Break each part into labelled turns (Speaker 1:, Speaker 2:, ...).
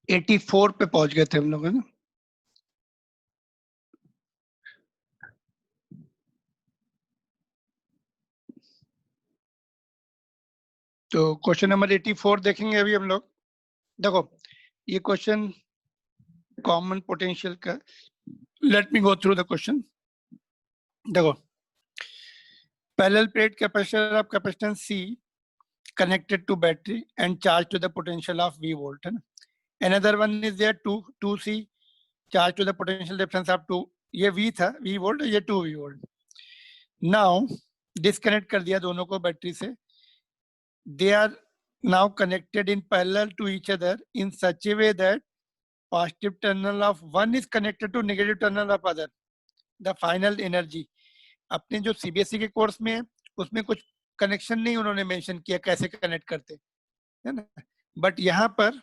Speaker 1: 84 पे पहुंच गए थे हम लोग, है ना। तो क्वेश्चन नंबर 84 देखेंगे अभी हम लोग। देखो ये क्वेश्चन कॉमन पोटेंशियल का, let me go through the question. देखो, parallel plate capacitor of capacitance C connected to battery and charged to the potential of V volt, है ना। Another one is there 2C charged to the potential difference of 2, ये V था, V volt, ये 2V volt। Now disconnect कर दिया दोनों को battery से। They are now connected in parallel to each other in such a way that positive terminal of one is connected to negative terminal of other. The final energy, अपने जो CBSE के course में है उसमें कुछ connection नहीं उन्होंने mention किया कैसे कनेक्ट करते, है ना। बट यहाँ पर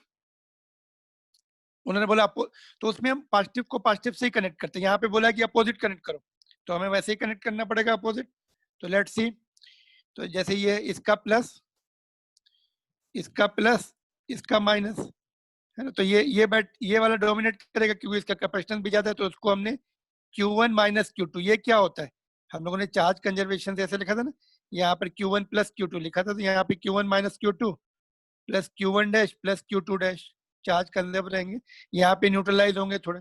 Speaker 1: उन्होंने बोला तो उसमें हम पॉजिटिव को पॉजिटिव से ही कनेक्ट करते हैं। यहाँ पे बोला कि अपोजिट कनेक्ट करो, तो हमें वैसे ही कनेक्ट करना पड़ेगा अपोजिट। तो लेट्स सी, तो जैसे ये इसका प्लस, इसका प्लस, इसका माइनस, है ना। तो ये वाला डोमिनेट करेगा क्योंकि इसका कैपेसिटेंस भी ज्यादा है, तो उसको हमने Q1 माइनस Q2, ये क्या होता है, हम लोगों ने चार्ज कंजर्वेशन से ऐसे लिखा था ना, यहाँ पर Q1 प्लस Q2 लिखा था, तो यहाँ पे Q1 minus Q2 plus Q1 dash plus Q2 dash, charge conserve रहेंगे, यहाँ पे न्यूट्रलाइज होंगे थोड़े।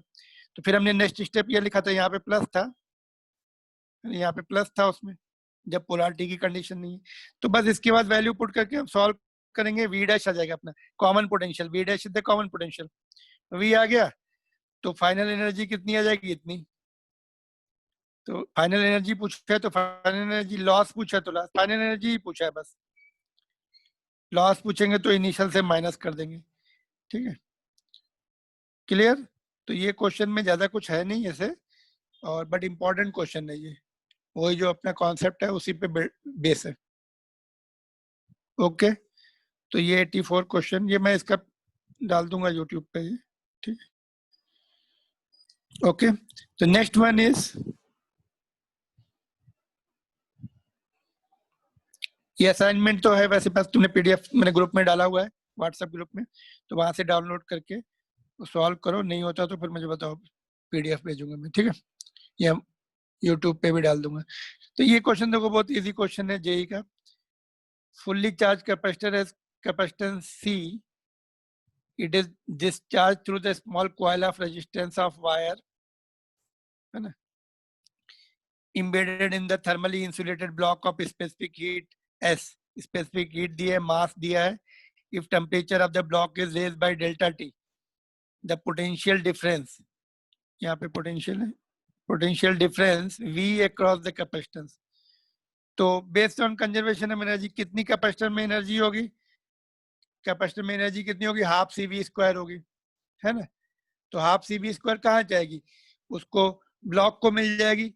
Speaker 1: तो फिर हमने नेक्स्ट स्टेप ये लिखा था, यहाँ पे प्लस था, यहाँ पे प्लस था उसमें, जब पोलैरिटी की कंडीशन नहीं है। तो बस इसके बाद वैल्यू पुट करके हम सॉल्व करेंगे, वी डैश आ जाएगा अपना common potential, V dash is the common potential, V आ गया। तो फाइनल एनर्जी कितनी आ जाएगी, इतनी। तो फाइनल एनर्जी पूछा है तो फाइनल एनर्जी, लॉस पूछा है तो लॉस, फाइनल एनर्जी ही पूछा है बस, लॉस पूछेंगे तो इनिशियल से माइनस कर देंगे, ठीक है, क्लियर। तो ये क्वेश्चन में ज्यादा कुछ है नहीं ऐसे, और बट इम्पोर्टेंट क्वेश्चन है ये, वही जो अपना कॉन्सेप्ट है उसी पे बेस है। ओके, तो ये 84 क्वेश्चन, ये मैं इसका डाल दूंगा यूट्यूब पे, ये ठीक। ओके, तो नेक्स्ट वन इज, ये असाइनमेंट तो है वैसे, बस तुमने पीडीएफ मैंने ग्रुप में डाला हुआ है, व्हाट्सएप ग्रुप में, तो वहां से डाउनलोड करके सॉल्व करो, नहीं होता तो फिर मुझे बताओ, पीडीएफ भेजूंगा मैं, ठीक है, ये यूट्यूब पे भी डाल दूंगा। तो ये क्वेश्चन देखो बहुत इजी क्वेश्चन है जेई का। फुल्ली चार्ज कैपेसिटर है capacitance C, it is discharged through the small coil of resistance of wire, है ना, embedded in the thermally insulated block of specific heat S, specific heat दिया है, mass दिया है, if temperature of the block is raised by delta T, the potential difference, यहाँ पे potential है, potential difference V across the capacitance। तो based on conservation of energy, कितनी capacitor में एनर्जी होगी, कैपेसिटर में एनर्जी कितनी होगी, हाफ CV स्क्वायर होगी, है ना। तो हाफ CV स्क्वायर कहाँ जाएगी, उसको ब्लॉक को मिल जाएगी,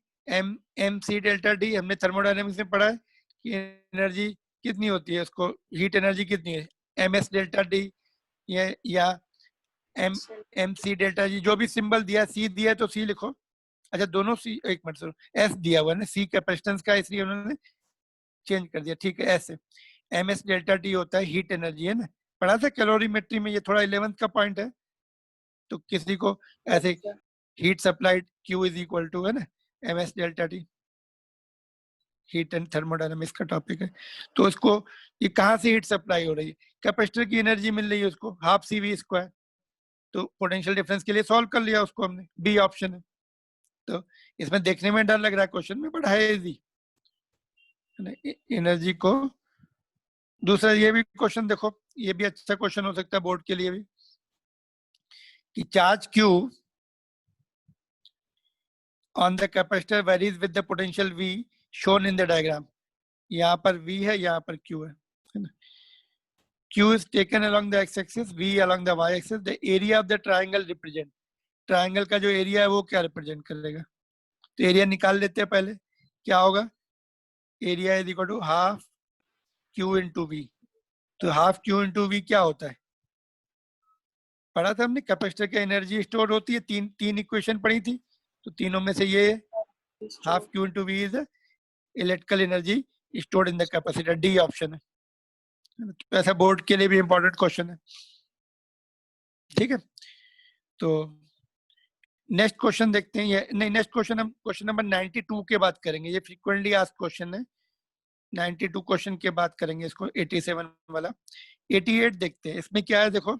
Speaker 1: MC डेल्टा D, हमने थर्मोडायनेमिक्स में पढ़ा है कि एनर्जी कितनी होती है, उसको हीट एनर्जी कितनी है, MS डेल्टा D या MC डेल्टा G, जो भी सिंबल दिया, C दिया है तो C लिखो। अच्छा दोनों C, एक मिनट सुनो, S दिया हुआ है ना, C कैपेसिटेंस का, इसलिए उन्होंने चेंज कर दिया, ठीक है। S MS डेल्टा T होता है हीट एनर्जी, है ना, पढ़ा था कैलोरीमेट्री में, ये थोड़ा 11th का पॉइंट है, तो किसी को ऐसे heat supplied Q is equal to, है ना, MS delta T, heat and thermodynamics का टॉपिक है। तो उसको, ये कहाँ से हीट सप्लाई हो रही है, कैपेसिटर की एनर्जी मिल रही है उसको, हाफ CV स्क्वायर, तो पोटेंशियल डिफरेंस के लिए सॉल्व कर लिया उसको हमने, बी ऑप्शन है। तो इसमें देखने में डर लग रहा है क्वेश्चन में, बट है इजी, एनर्जी को। दूसरा ये भी क्वेश्चन देखो, ये भी अच्छा क्वेश्चन हो सकता है बोर्ड के लिए भी, कि charge Q on the capacitor varies with the potential V shown in the diagram। यहाँ पर V है, यहाँ पर Q है ना। Q is taken along the x-axis, V along the y-axis। The area of the triangle represent, triangle का जो area है वो क्या रिप्रेजेंट करेगा, तो एरिया निकाल लेते हैं पहले, क्या होगा, area is equal to half Q into V। तो हाफ Q इंटू V क्या होता है, पढ़ा था हमने, कैपेसिटर की एनर्जी स्टोर होती है, तीन इक्वेशन पढ़ी थी, तो तीनों में से ये half Q into V is electrical energy stored in the capacitor, D option है। तो ऐसा बोर्ड के लिए भी इंपॉर्टेंट क्वेश्चन है, ठीक है। तो नेक्स्ट क्वेश्चन देखते हैं, ये नहीं, नेक्स्ट क्वेश्चन हम क्वेश्चन नंबर 92 के बाद करेंगे, ये फ्रीक्वेंटली आस्क्ड क्वेश्चन है। 92 क्वेश्चन के बाद करेंगे इसको, 87 वाला। 88 देखते हैं, इसमें क्या है देखो,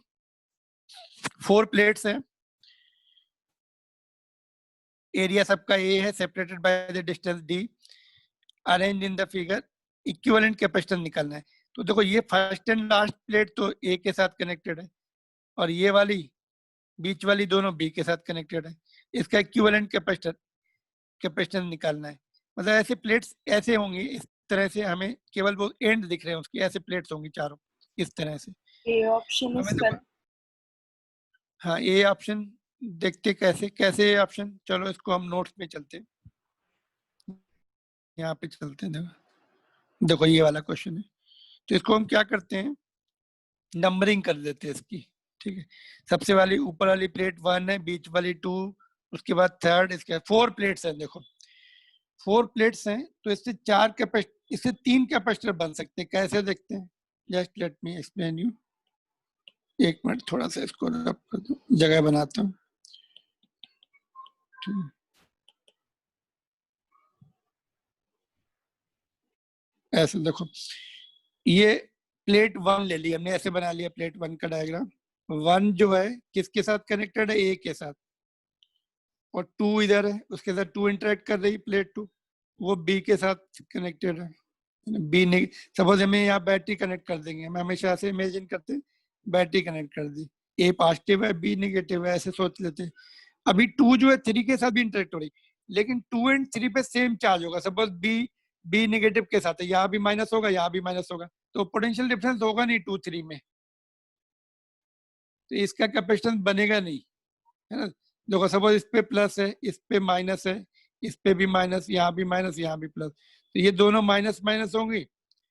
Speaker 1: 4 प्लेट्स हैं, एरिया सबका ए है, separated by the distance D, arrange in the figure, equivalent capacitance निकालना है। तो देखो ये फर्स्ट एंड लास्ट प्लेट तो ए के साथ कनेक्टेड है, और ये वाली बीच वाली दोनों बी के साथ कनेक्टेड है। इसका इक्विवेलेंट कैपेसिटेंस निकालना है। मतलब ऐसे प्लेट्स ऐसे होंगी, इस तरह से हमें केवल वो एंड दिख रहे हैं उसकी, ऐसे प्लेट्स होंगी चारों इस तरह से।
Speaker 2: A option is correct.
Speaker 1: हाँ, ए ऑप्शन देखते कैसे कैसे ऑप्शन, चलो इसको हम नोट्स में चलते हैं, यहाँ पे चलते हैं। देखो देखो ये वाला क्वेश्चन है, तो इसको हम क्या करते हैं, नंबरिंग कर देते हैं इसकी, ठीक है। सबसे वाली ऊपर वाली प्लेट 1 है, बीच वाली 2, उसके बाद 3rd, इसके 4 प्लेट्स हैं। देखो 4 प्लेट्स हैं, तो इससे 3 कैपेसिटर बन सकते हैं। कैसे देखते हैं, just let me explain you. एक मिनट, थोड़ा सा इसको रब कर दूं, जगह बनाता हूँ। ऐसे देखो, ये प्लेट 1 ले ली हमने, ऐसे बना लिया प्लेट 1 का डायग्राम। 1 जो है किसके साथ कनेक्टेड है, ए के साथ, और 2 इधर है, उसके साथ 2 इंटरेक्ट कर रही प्लेट 2, वो बी के साथ कनेक्टेड है। बी नहीं, सपोज हमें यहाँ बैटरी कनेक्ट कर देंगे, हम हमेशा ऐसे इमेजिन करते हैं, बैटरी कनेक्ट कर दी, ए पॉजिटिव है बी निगेटिव है, ऐसे सोच लेते हैं। अभी 2 जो है 3 के साथ भी इंटरेक्ट हो रही, लेकिन 2 एंड 3 पे सेम चार्ज होगा। सपोज बी निगेटिव के साथ है, यहाँ भी माइनस होगा, यहाँ भी माइनस होगा, तो पोटेंशियल डिफरेंस होगा नहीं 2 3 में, तो इसका कैपेसिटेंस बनेगा नहीं, है ना। देखो सपोज इस पे प्लस है, इस पे माइनस है, इस पे भी माइनस, यहाँ भी माइनस, यहाँ भी प्लस, तो ये दोनों माइनस माइनस होंगी।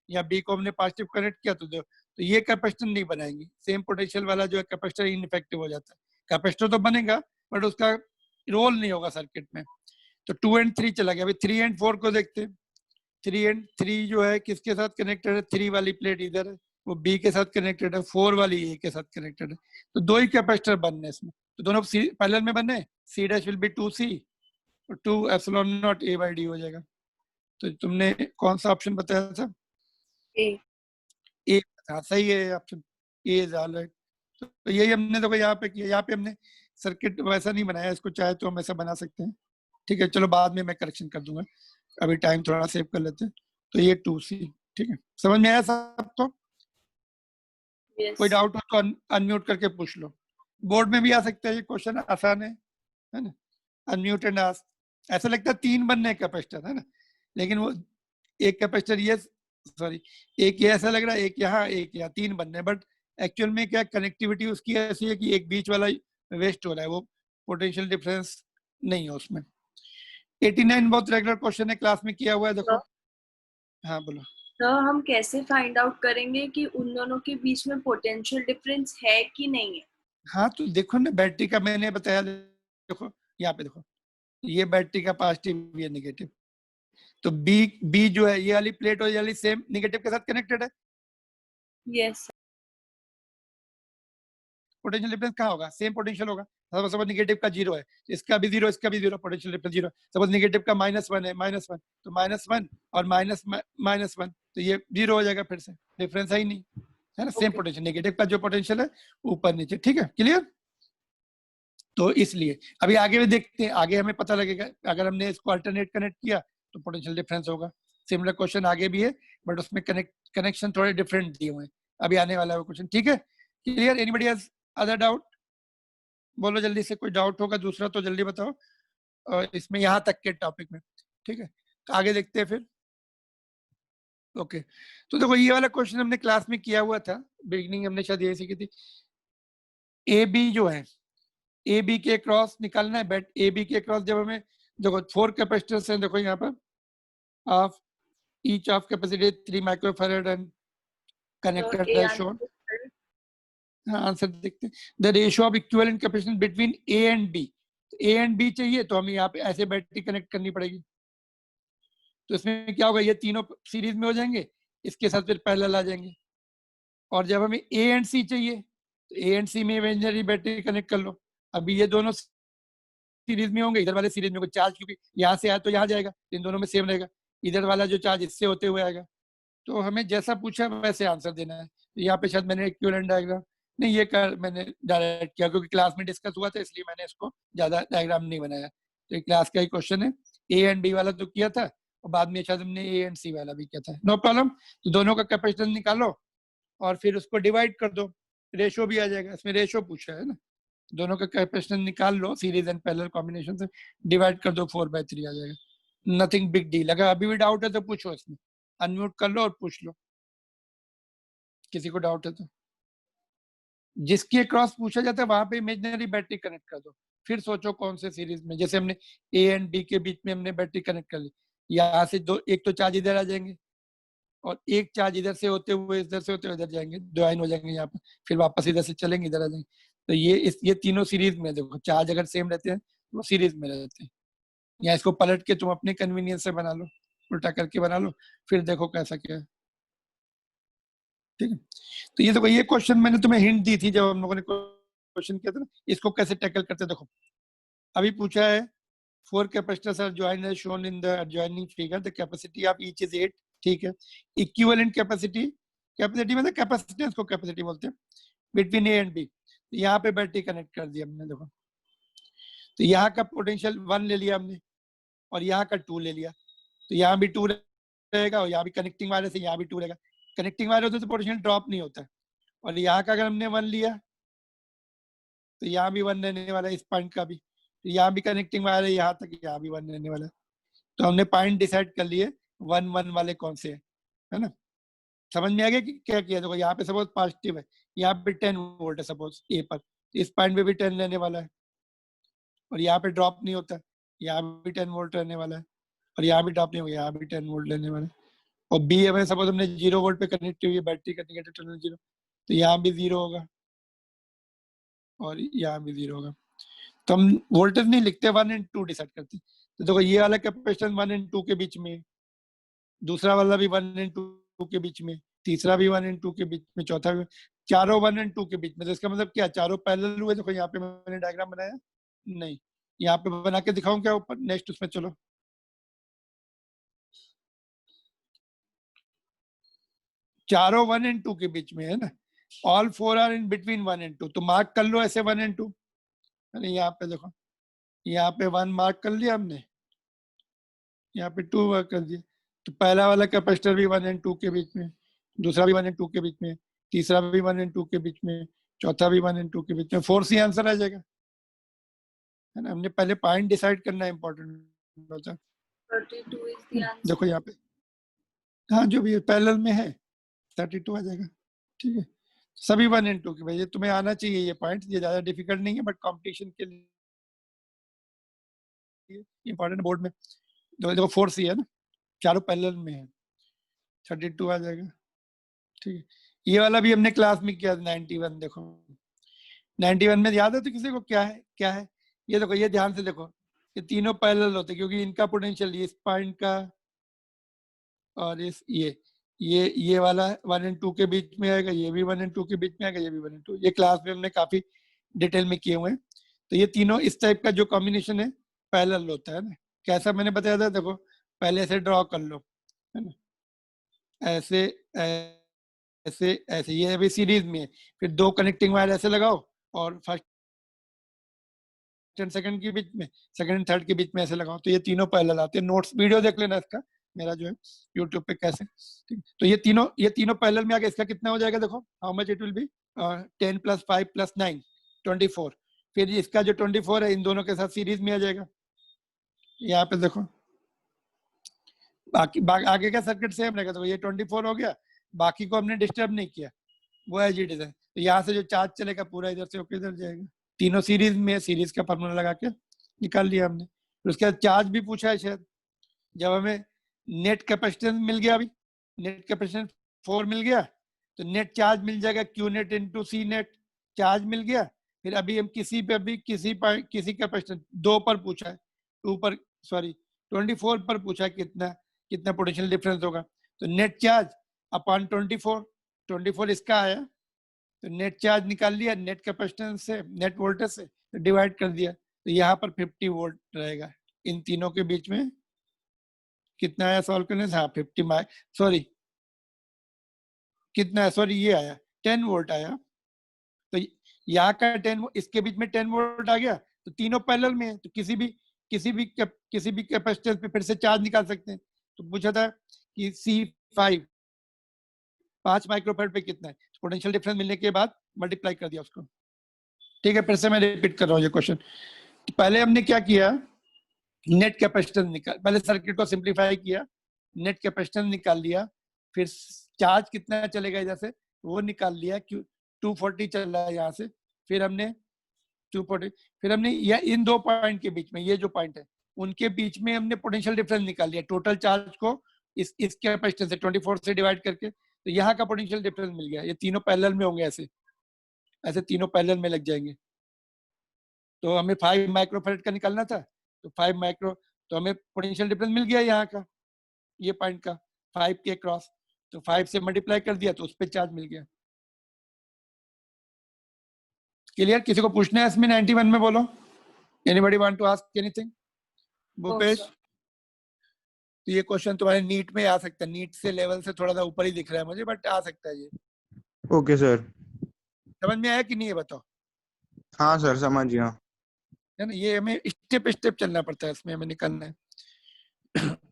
Speaker 1: या बी को हमने पॉजिटिव कनेक्ट किया तो ये कैपेसिटर नहीं बनाएंगी। सेम पोटेंशियल वाला जो है कैपेसिटर इनइफेक्टिव हो जाता है। कैपेसिटर तो बनेगा बट उसका रोल नहीं होगा सर्किट में। तो 2 एंड 3 चला गया। अभी 3 एंड 4 को देखते हैं। 3 एंड 3 जो है किसके साथ कनेक्टेड है, 3 वाली प्लेट इधर है, वो बी के साथ कनेक्टेड है, 4 वाली ए के साथ कनेक्टेड है। तो 2 ही कैपेसिटर बनने इसमें, तो दोनों पैरेलल में बने, C dash will be 2c, और 2 epsilon not a by D हो जाएगा। तो तुमने कौन सा ऑप्शन बताया था,
Speaker 2: ए।
Speaker 1: ए। हाँ सही है option A is all right. तो यही हमने देखो यहाँ पे किया, यहाँ पे हमने सर्किट वैसा नहीं बनाया, इसको चाहे तो हम ऐसा बना सकते हैं। ठीक है, चलो बाद में मैं करेक्शन कर दूंगा, अभी टाइम थोड़ा सेव कर लेते हैं। तो ये 2c, ठीक है, समझ में आया सबको?
Speaker 2: yes.
Speaker 1: कोई डाउट हो तो अनम्यूट करके पूछ लो, बोर्ड में भी आ सकता है, ये क्वेश्चन आसान है ना। Unmute and ask. ऐसा लगता है 3 बनने कैपेसिटर, है ना, लेकिन वो एक कैपेसिटर ये, सॉरी, एक ये ऐसा लग रहा है, एक यहाँ एक यहाँ, 3 बनने, बट एक्चुअल में क्या कनेक्टिविटी उसकी ऐसी है कि एक बीच वाला वेस्ट हो रहा है, वो पोटेंशियल डिफरेंस नहीं है उसमें। 89 बहुत रेगुलर क्वेश्चन है, क्लास में किया हुआ है, देखो। हाँ बोलो।
Speaker 2: तो हम कैसे फाइंड आउट करेंगे कि उन दोनों के बीच में पोटेंशियल डिफरेंस है कि नहीं है?
Speaker 1: हाँ तो देखो ना, बैटरी का मैंने बताया, देखो यहाँ पे देखो, ये बैटरी का पॉजिटिव, ये नेगेटिव, तो बी जो है ये वाली प्लेट और ये वाली सेम नेगेटिव के साथ कनेक्टेड है।
Speaker 2: यस।
Speaker 1: पोटेंशियल डिफरेंस कहाँ होगा, सेम पोटेंशियल होगा। सपोज नेगेटिव का 0 है, इसका भी 0, इसका भी 0, पोटेंशियल डिफरेंस 0। सपोज नेगेटिव का -1 है, -1, तो -1 और -1, तो ये 0 हो जाएगा, फिर से डिफरेंस है ही नहीं, है ना। सेम पोटेंशियल, नेगेटिव का जो पोटेंशियल है ऊपर नीचे, ठीक है, क्लियर। तो इसलिए अभी आगे भी देखते हैं, आगे हमें पता लगेगा, अगर हमने इसको अल्टरनेट कनेक्ट किया तो पोटेंशियल डिफरेंस होगा। सिमिलर क्वेश्चन आगे भी है, बट उसमें कनेक्शन थोड़े डिफरेंट दिए हुए हैं, अभी आने वाला है क्वेश्चन, ठीक है, clear. Anybody has other doubt, बोलो जल्दी से, कोई डाउट होगा दूसरा तो जल्दी बताओ, और इसमें यहाँ तक के टॉपिक में, ठीक है। तो आगे देखते हैं फिर। ओके, तो देखो ये वाला क्वेश्चन हमने क्लास में किया हुआ था, बिगिनिंग हमने शायद यही सीखी थी। ए बी जो है, ए बी के क्रॉस निकालना है, बट ए बी के क्रॉस जब हमें, देखो 4 कैपेसिटर्स हैं, देखो यहाँ पर, of each of capacity 3 microfarad and connected है शोन। हाँ आंसर देखते हैं। The ratio of equivalent capacitance between A and B, A and B चाहिए तो हमें यहाँ पे ऐसे बैटरी कनेक्ट करनी पड़ेगी। तो इसमें क्या होगा, ये तीनों सीरीज में हो जाएंगे, इसके साथ फिर पैरेलल आ जाएंगे। और जब हमें ए एंड सी चाहिए तो ए एंड सी में इमेजिनरी बैटरी कनेक्ट कर लो, अभी ये दोनों सीरीज में होंगे, इधर वाले सीरीज में चार्ज क्योंकि यहाँ से आया तो यहाँ जाएगा, इन दोनों में सेम रहेगा, इधर वाला जो चार्ज इससे होते हुए आएगा। तो हमें जैसा पूछा वैसे आंसर देना है। तो यहाँ पे शायद मैंने इक्विवेलेंट डायग्राम नहीं ये कर मैंने डायरेक्ट किया क्योंकि क्लास में डिस्कस हुआ था, इसलिए मैंने इसको ज्यादा डायग्राम नहीं बनाया। तो क्लास का ही क्वेश्चन है, ए एंड बी वाला तो किया था और बाद में शायद हमने ए एंड सी वाला भी किया था, नो प्रॉब्लम। तो दोनों का कैपेसिटेंस निकालो और फिर उसको डिवाइड कर दो, रेशो भी आ जाएगा, इसमें रेशो पूछा है ना। दोनों का कैपेसिटेंस निकाल लो सीरीज एंड पैरेलल कॉम्बिनेशन से, डिवाइड कर दो 4/3 आ जाएगा। Nothing big deal. अगर अभी भी डाउट है तो पूछो, इसमें अनम्यूट कर लो और पूछ लो किसी को डाउट है तो। जिसके अक्रॉस पूछा जाता है वहां पे इमेजिनरी बैटरी कनेक्ट कर दो, फिर सोचो कौन से सीरीज में। जैसे हमने ए एंड बी के बीच में हमने बैटरी कनेक्ट कर ली, यहाँ से दो, एक तो चार्ज इधर आ जाएंगे और एक चार्ज इधर से होते हुए इधर से होते हुए इधर जाएंगे, ज्वाइन हो जाएंगे यहाँ पे, फिर वापस इधर से चलेंगे इधर आ जाएंगे। तो ये तीनों सीरीज में, देखो चार्ज अगर सेम रहते हैं तो वो सीरीज में रहते हैं। या इसको पलट के तुम अपने कन्वीनियंस से बना लो, उल्टा करके बना लो, फिर देखो कैसा क्या है। ठीक है, तो ये देखो ये क्वेश्चन मैंने तुम्हें हिंट दी थी जब हम लोगों ने क्वेश्चन किया था ना, इसको कैसे टैकल करते देखो। अभी पूछा है 4 capacitors are joined as shown in the adjoining figure, the capacity of each is 8। ठीक है, इक्विवेलेंट कैपेसिटी, कैपेसिटी मतलब कैपेसिटेंस को कैपेसिटी बोलते हैं, बिटवीन ए एंड बी। यहाँ पे बैटरी कनेक्ट कर दी हमने, देखो तो यहाँ का पोटेंशियल 1 ले लिया हमने और यहाँ का 2 ले लिया, तो यहाँ भी 2 रहेगा और यहाँ भी कनेक्टिंग वाले से यहाँ भी 2 रहेगा। कनेक्टिंग वाले होते तो पोटेंशियल ड्रॉप नहीं होता है। और यहाँ का अगर हमने 1 लिया तो यहाँ भी 1 रहने वाला है, इस पॉइंट का भी, तो यहाँ भी कनेक्टिंग वाला है, यहाँ तक यहाँ भी 1 रहने वाला है। तो हमने पॉइंट डिसाइड कर लिए 1 1 वाले कौन से है ना। समझ में आ गया कि क्या किया। देखो यहाँ पे सपोज पॉजिटिव है, यहाँ पे 10 वोल्ट है सपोज ए पर, इस पॉइंट पे भी 10 रहने वाला है और यहाँ पे ड्रॉप नहीं होता, यहाँ भी 10 वोल्ट रहने वाला है और यहाँ भी ड्रॉप नहीं होगा, यहाँ भी 10 वोल्ट रहने वाला है। और बी हमें सपोज हमने 0 वोल्ट पे कनेक्ट हुई है बैटरी का, नेगेटिव टर्मिनल 0, तो यहाँ भी 0 होगा और यहाँ भी 0 होगा। तो हम वोल्टेज नहीं लिखते, 1 एंड 2 डिसाइड करते। तो देखो ये वाला कैपेसिटेंस 1 एंड 2 के बीच में, दूसरा वाला भी 1 एंड 2 के बीच में, तीसरा भी 1 एंड 2 के बीच में, चौथा भी, चारों 1 एंड 2 के बीच में। तो इसका मतलब क्या, चारों पैरेलल हुए। देखो यहाँ पे मैंने डायग्राम बनाया नहीं, यहाँ पे बना के दिखाऊं क्या ऊपर, नेक्स्ट उसमें चलो। चारों 1 एंड 2 के बीच में है ना, all 4 are in between 1 and 2। तो मार्क कर लो ऐसे 1 एंड 2, यहाँ पे देखो, यहाँ पे 1 मार्क कर लिया हमने, यहाँ पे 2 मार्क कर दिया। तो पहला वाला कैपेसिटर भी 1 एंड 2 के बीच में, दूसरा भी 1 एंड 2 के बीच में, तीसरा भी 1 एंड 2 के बीच में, चौथा भी 1 एंड 2 के बीच में। 4 सी आंसर आ जाएगा, है ना। हमने पहले पॉइंट डिसाइड करना इंपॉर्टेंट होता है।
Speaker 2: 32 is the answer.
Speaker 1: देखो यहाँ पे, हाँ जो भी पैरेलल में है 32 आ जाएगा। ठीक है, सभी 1 एंड 2 के भाई, तुम्हें आना चाहिए ये पॉइंट, ये ज्यादा डिफिकल्ट नहीं है बट कंपटीशन के लिए इंपॉर्टेंट बोर्ड में। देखो 4 सी है ना, चारों पैरेलल में है, 32 आ जाएगा। ठीक है, ये वाला भी हमने क्लास में किया 91। देखो 91 में याद है तो किसी को क्या है क्या है, ये देखो, ये ध्यान से देखो, ये तीनों पैरेलल होते क्योंकि इनका पोटेंशियल इस पॉइंट का और इस ये वाला 1 एंड 2 के बीच में आएगा, ये भी 1 एंड 2 के बीच में आएगा, ये भी 1 एंड 2। ये क्लास में हमने काफी डिटेल में किए हुए हैं। तो ये तीनों इस टाइप का जो कॉम्बिनेशन है पैरेलल होता है ना। कैसा मैंने बताया था, देखो पहले ऐसे ड्रॉ कर लो, है ना, ऐसे ऐसे ऐसे, ये अभी सीरीज में है, फिर 2 कनेक्टिंग वायर ऐसे लगाओ और फर्स्ट एंड सेकंड के बीच में, सेकंड एंड थर्ड के बीच में ऐसे लगाओ, तो ये तीनों पैरेलल आते हैं। नोट्स वीडियो देख लेना इसका, मेरा जो है यूट्यूब पे कैसे। तो ये तीनों पैरेलल में आ गया। इसका कितना हो जाएगा, देखो how much it will be, 10 + 5 + 9 24। फिर इसका जो 24 है इन दोनों के साथ सीरीज में आ जाएगा। यहाँ पे देखो बाकी आगे का सर्किट सेम रहेगा, तो ये 24 हो गया, बाकी को हमने डिस्टर्ब नहीं किया, वो एज इट इज है। तो यहाँ से जो चार्ज चलेगा पूरा इधर से होकर इधर जाएगा। तीनों सीरीज में, सीरीज का फार्मूला लगा के निकाल लिया हमने। फिर उसके बाद चार्ज भी पूछा है शायद, जब हमें नेट कैपेसिटेंस मिल गया, अभी नेट कैपेसिटेंस 4 मिल गया, तो नेट चार्ज मिल जाएगा Q नेट इंटू सी नेट, चार्ज मिल गया। फिर अभी हम किसी पे भी किसी कैपेसिटेंस 2 पर पूछा है, 2 पर सॉरी 24 पर पूछा है कितना पोटेंशियल डिफरेंस होगा। तो नेट चार्ज अपॉन 24 इसका आया, तो नेट चार्ज निकाल लिया नेट कैपेसिटेंस से, नेट वोल्टेज से, तो डिवाइड कर दिया, तो यहाँ पर 50 वोल्ट रहेगा। इन तीनों के बीच में कितना आया सॉल्व करने से? हाँ 50 सॉरी कितना है, सॉरी ये आया 10 वोल्ट आया। तो यहाँ का 10, इसके बीच में 10 वोल्ट आ गया, तो तीनों पैरेलल में है, तो किसी भी कैपेसिटर पे फिर से चार्ज निकाल सकते हैं। तो पूछा था कि C5 5 माइक्रोफैराड पे कितना है, पोटेंशियल डिफरेंस मिलने के बाद मल्टीप्लाई कर दिया उसको। ठीक है, फिर से मैं रिपीट कर रहा हूँ ये क्वेश्चन। तो पहले हमने क्या किया, नेट कैपेसिटेंस निकाल, पहले सर्किट को सिंप्लीफाई किया, नेट कैपेसिटेंस निकाल लिया, फिर चार्ज कितना चलेगा इधर से वो निकाल लिया, क्यों 240 चल रहा है यहाँ से, फिर हमने 240, फिर हमने या इन दो पॉइंट के बीच में, ये जो पॉइंट है उनके बीच में हमने पोटेंशियल डिफरेंस निकाल लिया, टोटल चार्ज को इस कैपेसिटेंस से 24 से डिवाइड करके, तो यहाँ का पोटेंशियल डिफरेंस मिल गया। ये तीनों पैरेलल में होंगे, ऐसे ऐसे तीनों पैरेलल में लग जाएंगे। तो हमें 5 माइक्रोफैराड का निकालना था, तो 5 माइक्रो, तो हमें पोटेंशियल डिफरेंस मिल गया यहाँ का, ये पॉइंट का 5 के क्रॉस, तो 5 से मल्टीप्लाई कर दिया तो उस पर चार्ज मिल गया। क्लियर? किसी को पूछना है इसमें 91 में? बोलो, anybody want to ask anything? Bhupesh, तो ये क्वेश्चन तुम्हारे नीट में आ सकता है, नीट से लेवल से थोड़ा सा ऊपर ही दिख रहा है मुझे, बट आ सकता है ये।
Speaker 3: Okay sir.
Speaker 1: समझ में आया कि नहीं, ये बताओ।
Speaker 3: हाँ सर समझ गया।
Speaker 1: है ना, ये हमें स्टेप स्टेप चलना पड़ता है, इसमें हमें निकलना है।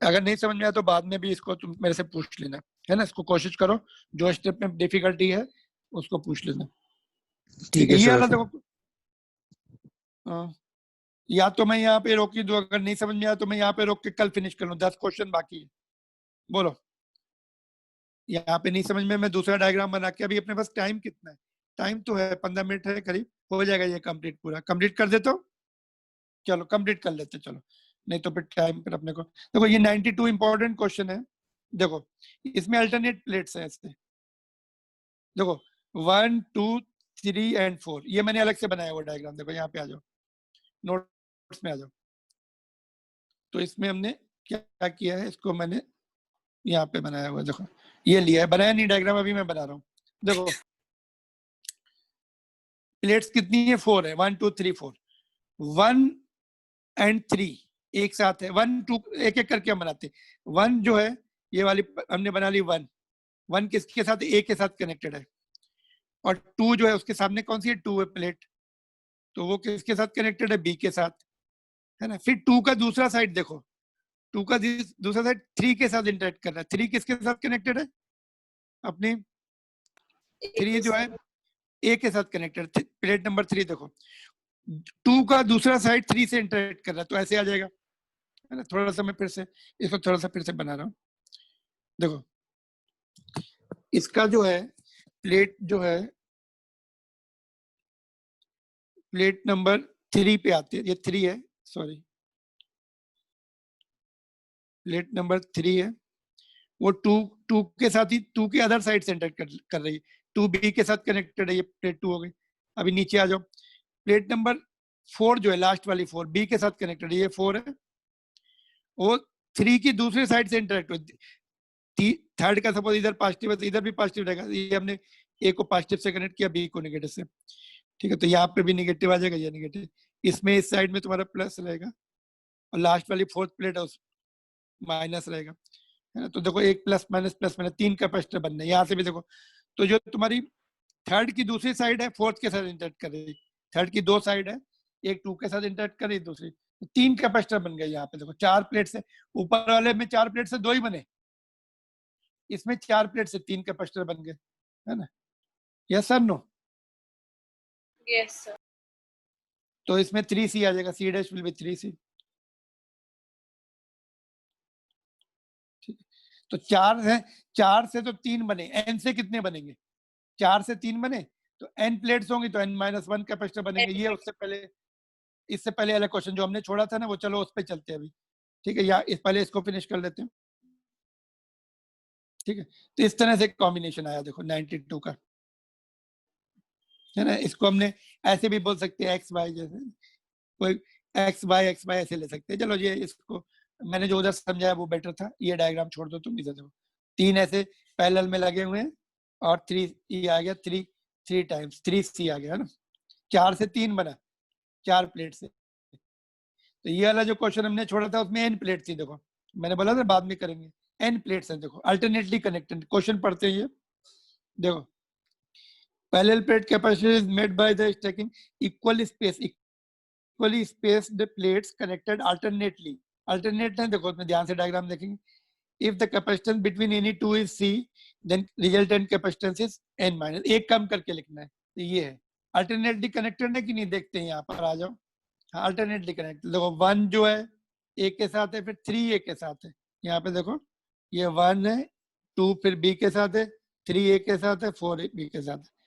Speaker 1: अगर नहीं समझ में आया तो बाद में भी इसको तुम मेरे से पूछ लेना, है ना, इसको कोशिश करो, जो स्टेप में डिफिकल्टी है उसको पूछ लेना।
Speaker 3: ठीक है
Speaker 1: ये
Speaker 3: सर।
Speaker 1: वाला देखो, या तो मैं यहाँ पे रोक ही दूं, अगर नहीं समझ में आया तो मैं यहाँ पे रोक के कल फिनिश कर लूं, 10 क्वेश्चन बाकी है। बोलो, यहाँ पे नहीं समझ में, मैं दूसरा डायग्राम बना के, अभी अपने पास टाइम कितना है? टाइम तो है 15 मिनट है करीब, हो जाएगा ये कंप्लीट, पूरा कंप्लीट कर देता हूँ। चलो कंप्लीट कर लेते, चलो, नहीं तो फिर टाइम पर अपने को। देखो ये 92 इंपॉर्टेंट क्वेश्चन है। देखो इसमें अल्टरनेट प्लेट्स है ऐसे, देखो 1 2 3 एंड 4, ये मैंने अलग से बनाया हुआ डायग्राम। देखो यहाँ पे आ जाओ, नोट्स में आ जाओ। तो इसमें हमने क्या किया है, इसको मैंने यहाँ पे बनाया हुआ है, देखो ये लिया है, बनाया नहीं डायग्राम, अभी मैं बना रहा हूँ। देखो प्लेट्स कितनी है? 4 है, 1 2 3 4, 1 एंड 3 एक साथ है, 1 2 एक एक करके हम बनाते हैं। 1 जो है ये वाली हमने बना ली, 1 किसके साथ? ए के साथ कनेक्टेड है, और 2 जो है उसके सामने कौन सी है? 2 है प्लेट, तो वो किसके साथ कनेक्टेड है? बी के साथ, है ना। फिर 2 का दूसरा साइड देखो, 2 का दूसरा साइड 3 के साथ इंटरेक्ट कर रहा है, 3 किसके साथ कनेक्टेड है? अपनी 3 जो है ए के साथ कनेक्टेड, प्लेट नंबर 3 देखो, 2 का दूसरा साइड 3 से इंटरेक्ट कर रहा है, तो ऐसे आ जाएगा, है ना। थोड़ा सा मैं फिर से इसको थोड़ा सा फिर से बना रहा हूँ। देखो इसका जो है प्लेट जो है, प्लेट नंबर 3 पे आती है, ये 3 है, सॉरी प्लेट नंबर 3 है, वो 2 के साथ ही 2 के अदर साइड से इंटरेक्ट कर रही है, 2 बी के साथ कनेक्टेड है, ये प्लेट 2 हो गई। अभी नीचे आ जाओ, प्लेट नंबर 4 जो है लास्ट वाली 4 बी के साथ कनेक्टेड है, ये 4 है, वो 3 की दूसरे साइड से इंटरेक्ट हुई, थर्ड का सपोज इधर पॉजिटिव है तो इधर भी पॉजिटिव रहेगा, ये हमने ए को पॉजिटिव से कनेक्ट किया, बी को नेगेटिव से, ठीक है। तो यहाँ पे भी नेगेटिव आ जाएगा, ये नेगेटिव, इसमें इस साइड में तुम्हारा प्लस रहेगा, और लास्ट वाली 4th प्लेट है उस माइनस रहेगा, है ना। तो देखो एक प्लस माइनस 3 कैपेसिटर बनने, यहाँ से भी देखो, तो जो तुम्हारी थर्ड की दूसरी साइड है 4th के साथ इंटरेक्ट कर रही है, थर्ड की 2 साइड है, एक 2 के साथ इंटरेक्ट कर रही है, दूसरी, तो 3 कैपेसिटर बन गए। यहाँ पे देखो 4 प्लेट से, ऊपर वाले में 4 प्लेट से 2 ही बने, इसमें 4 प्लेट से 3 कैपेसिटर बन गए, है ना। Yes sir? No?
Speaker 2: Yes sir.
Speaker 1: तो इसमें 3C आ जाएगा, C dash will be 3C। तो 4 है, 4 से तो 3 बने, n से कितने बनेंगे? 4 से 3 बने तो n प्लेट्स होंगी, तो n-1 कैपेसिटर बनेंगे। ये उससे पहले, इससे पहले वाला क्वेश्चन जो हमने छोड़ा था ना, वो चलो उस पे चलते हैं अभी, ठीक है, या इस पहले इसको फिनिश कर लेते हैं, ठीक है। तो इस तरह से कॉम्बिनेशन आया, देखो 92 का, है ना। इसको हमने ऐसे भी बोल सकते हैं, एक्स वाई, जैसे कोई एक्स वाई ऐसे ले सकते हैं। चलो ये, इसको मैंने जो उधर समझाया वो बेटर था, ये डायग्राम छोड़ दो तुम, इधर देखो 3 ऐसे पैरेलल में लगे हुए हैं, और 3 आ गया, 3 टाइम्स 3C आ गया, है ना। 4 से 3 बना, 4 प्लेट से। तो ये वाला जो क्वेश्चन हमने छोड़ा था उसमें n प्लेट थी। देखो मैंने बोला था बाद में करेंगे, n प्लेट्स हैं। देखो अल्टरनेटली कनेक्टेड क्वेश्चन पढ़ते हैं ये। देखो parallel plate capacitor is made by the stacking equally spaced plates connected alternately. Alternate है, देखो उसमें ध्यान से डायग्राम देखेंगे। If the capacitance between any two is C, then resultant capacitance is n minus. एक कम करके लिखना है। तो ये है अल्टरनेटली कनेक्टेड है कि नहीं, देखते हैं यहाँ पर आ जाओ। हाँ अल्टरनेटली कनेक्टेड। देखो 1 जो है A के साथ है, फिर 3 A के साथ है। यहाँ पे देखो ये 1 है, 2 फिर B के साथ है, 3 A के साथ है, 4 B के साथ है।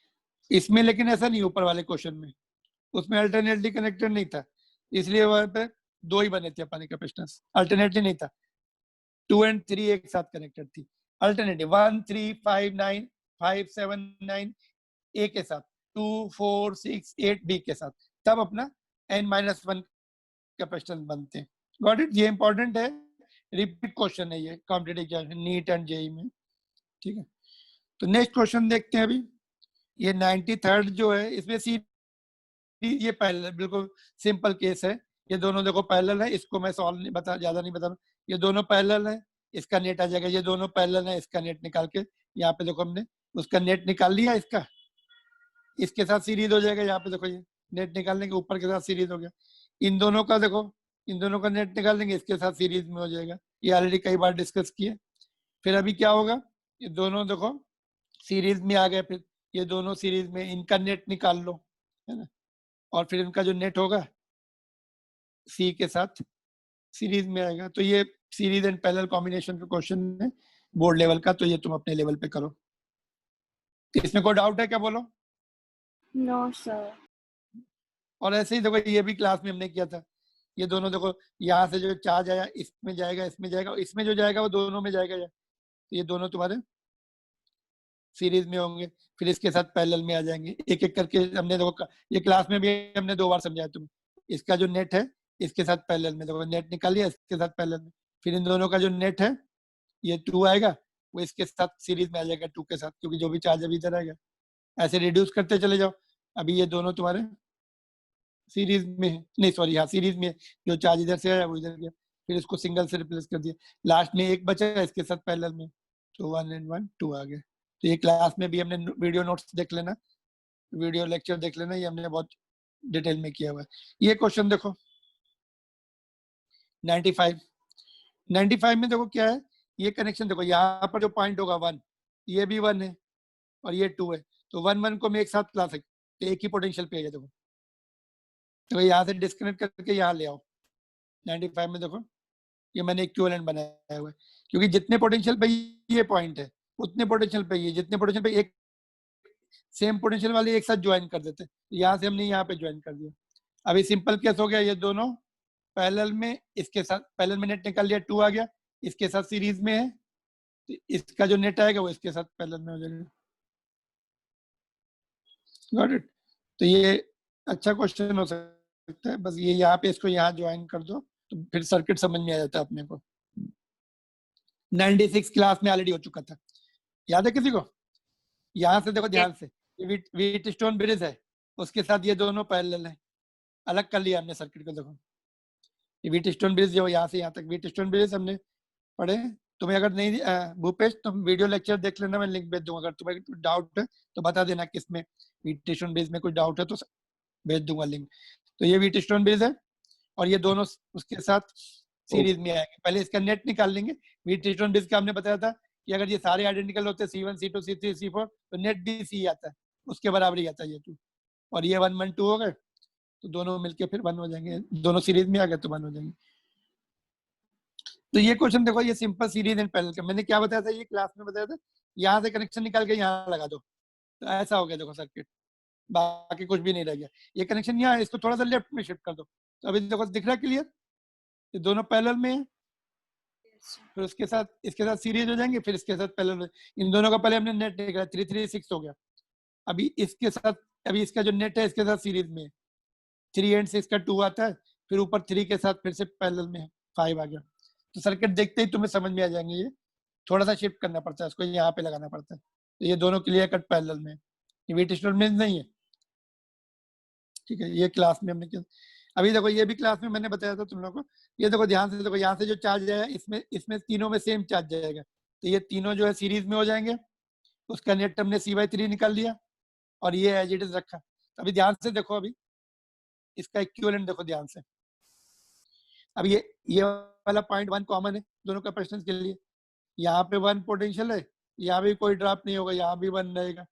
Speaker 1: इसमें लेकिन ऐसा नहीं, ऊपर वाले क्वेश्चन में उसमें अल्टरनेटली कनेक्टेड नहीं था, इसलिए वहां पे 2 ही बने थे अपने कैपेसिटेंस, अल्टरनेटली नहीं था। 2 और 3 एक साथ कनेक्टेड थी। अल्टरनेटिव 1 3 5 9 5 7 9 A के साथ, 2 4 6 8 B के साथ, तब अपना n-1 कैपेसिटेंस बनते हैं। Got it? ये इंपॉर्टेंट है, रिपीट क्वेश्चन है ये competitive examination neat and JEE में। ठीक है, तो नेक्स्ट क्वेश्चन देखते हैं अभी। ये 93rd जो है, इसमें सी ये पैरेलल, बिल्कुल सिंपल केस है। ये दोनों देखो पैरेलल है, इसको मैं सॉल्व नहीं बता, ज्यादा नहीं बता रहा। ये दोनों पैरेलल है, इसका नेट आ जाएगा। ये दोनों पैरेलल है, इसका नेट निकाल के यहाँ पे देखो हमने उसका नेट निकाल लिया, इसका इसके साथ सीरीज हो जाएगा। यहाँ पे देखो ये नेट निकालने के ऊपर के साथ सीरीज हो गया। इन दोनों का देखो, इन दोनों का नेट निकाल लेंगे, इसके साथ सीरीज में हो जाएगा। ये ऑलरेडी कई बार डिस्कस किए। फिर अभी क्या होगा, ये दोनों देखो सीरीज में आ गए, फिर ये दोनों सीरीज में, इनका नेट निकाल लो, है ना। और फिर इनका जो नेट होगा सी के साथ सीरीज में आएगा। तो ये सीरीज एंड पैरेलल कॉम्बिनेशन का क्वेश्चन है बोर्ड लेवल का, तो ये तुम अपने लेवल पे करो। इसमें कोई डाउट है क्या, बोलो।
Speaker 2: No sir.
Speaker 1: और ऐसे ही देखो ये भी क्लास में हमने किया था। ये दोनों देखो, यहाँ से जो चार्ज आया इसमें जाएगा, इसमें जाएगा, इसमें जो जाएगा वो दोनों में जाएगा। तो ये दोनों तुम्हारे सीरीज में होंगे, फिर इसके साथ पैरेलल में आ जाएंगे। एक एक करके हमने देखो, ये क्लास में भी हमने 2 बार समझाया तुम्हें। इसका जो नेट है इसके साथ पैरेलल में, देखो नेट निकाल लिया, इसके साथ पैरेलल में। फिर इन दोनों का जो नेट है ये 2 आएगा, वो इसके साथ सीरीज में आ जाएगा 2 के साथ, क्योंकि जो भी चार्ज अभी इधर आएगा। ऐसे रिड्यूस करते चले जाओ। अभी ये दोनों तुम्हारे सीरीज में है, नहीं सॉरी, हाँ सीरीज में है। जो चार्ज इधर से आया वो इधर गया, फिर इसको सिंगल से रिप्लेस कर दिया। लास्ट में एक बचा इसके साथ पैरेलल में, तो 1 and 1 2 आ गए। तो ये क्लास में भी हमने वीडियो नोट्स देख लेना, वीडियो लेक्चर देख लेना, ये हमने बहुत डिटेल में किया हुआ है। ये क्वेश्चन देखो 95 में देखो क्या है, ये कनेक्शन देखो, यहाँ पर जो पॉइंट होगा 1, ये भी 1 है और ये 2 है। तो 1 1 को मैं एक साथ ला सकते, एक ही पोटेंशियल पे है। देखो तो यहाँ से डिस्कनेक्ट करके यहाँ ले आओ। 95 में देखो ये मैंने इक्विवेलेंट बनाया हुआ है, क्योंकि जितने पोटेंशियल पे ये पॉइंट है उतने पोटेंशियल पे ये, जितने पोटेंशियल पे एक सेम पोटेंशियल वाले एक साथ ज्वाइन कर देते। यहाँ से हमने यहाँ पे ज्वाइन कर दिया। अभी सिंपल केस हो गया, ये दोनों पैरेलल में, इसके साथ पैरेलल में नेट निकाल लिया, 2 आ गया, इसके साथ सीरीज में है, तो इसका जो नेट आएगा वो इसके साथ पैरेलल में हो जाएगा। Got it? तो ये अच्छा क्वेश्चन हो सकता है। बस ये यहाँ पे इसको यहाँ ज्वाइन कर दो, तो फिर सर्किट समझ में आ जाता है अपने को। 96 क्लास में ऑलरेडी हो चुका था, याद है किसी को? यहाँ से देखो ध्यान से, व्हीट स्टोन ब्रिज है, उसके साथ ये दोनों पैरेलल है। अलग कर लिया हमने सर्किट को। देखो ये व्हीट स्टोन ब्रिज जो यहाँ से यहाँ तक व्हीट स्टोन ब्रिज हमने पढ़े। तुम्हें अगर नहीं भूपेश, तुम वीडियो लेक्चर देख लेना, मैं लिंक भेज दूंगा। अगर तुम्हें डाउट है तो बता देना किसमें व्हीट स्टोन ब्रिज में कुछ डाउट है तो भेज दूंगा लिंक। तो ये व्हीट स्टोन ब्रिज है और ये दोनों उसके साथ सीरीज में आएंगे। पहले इसका नेट निकाल लेंगे। व्हीट स्टोन ब्रिज का हमने बताया था कि अगर ये सारे आइडेंटिकल होते हैं, C1 C2 C3 C4, तो नेट भी C आता है, उसके बराबर ही आता है ये 2। और ये 1 1 2 हो गए, तो दोनों मिलके फिर 1 हो जाएंगे। दोनों सीरीज में आ गए तो 1 हो जाएंगे। तो ये क्वेश्चन देखो, ये सिंपल सीरीज एंड पैरेलल का मैंने क्या बताया था, ये क्लास में बताया था। यहाँ से कनेक्शन निकाल के यहाँ लगा दो, तो ऐसा हो गया देखो सर्किट, बाकी कुछ भी नहीं रह गया। ये कनेक्शन यहाँ, इसको थोड़ा सा लेफ्ट में शिफ्ट कर दो, तो अभी देखो दिख रहा है क्लियर, ये दोनों पैरेलल में है। फिर उसके साथ इसके साथ सीरीज हो जाएंगे, फिर इसके साथ पैरेलल। इन दोनों का पहले हमने नेट निकाला, 3 3 6 हो गया। अभी इसके साथ, अभी इसका जो नेट है इसके साथ सीरीज में 3 and 6 का 2 आता है, फिर ऊपर 3 के साथ फिर से पैरेलल में 5 आ गया। तो सर्किट देखते ही तुम्हें समझ में आ जाएंगे। ये थोड़ा सा शिफ्ट करना पड़ता है, इसको यहाँ पे लगाना पड़ता है। तो ये दोनों क्लियर कट पैरेलल में, ये व्हीट स्टोन ब्रिज नहीं है। ठीक है, ये क्लास में हमने किया। अभी देखो ये भी क्लास में मैंने बताया था तुम लोगों को। ये देखो ध्यान से देखो, यहाँ से जो चार्ज जाएगा इसमें इसमें तीनों में सेम चार्ज जाएगा, तो ये तीनों जो है सीरीज में हो जाएंगे। उसका नेट हमने C/3 निकाल दिया और ये एज इट इज रखा। अभी ध्यान से देखो, अभी इसका इक्विवेलेंट देखो ध्यान से। अब ये वाला पॉइंट 1 कॉमन है दोनों कैपेसिटेंस के लिए। यहाँ पे 1 पोटेंशियल है, यहाँ भी कोई ड्रॉप नहीं होगा, यहाँ भी 1 रहेगा।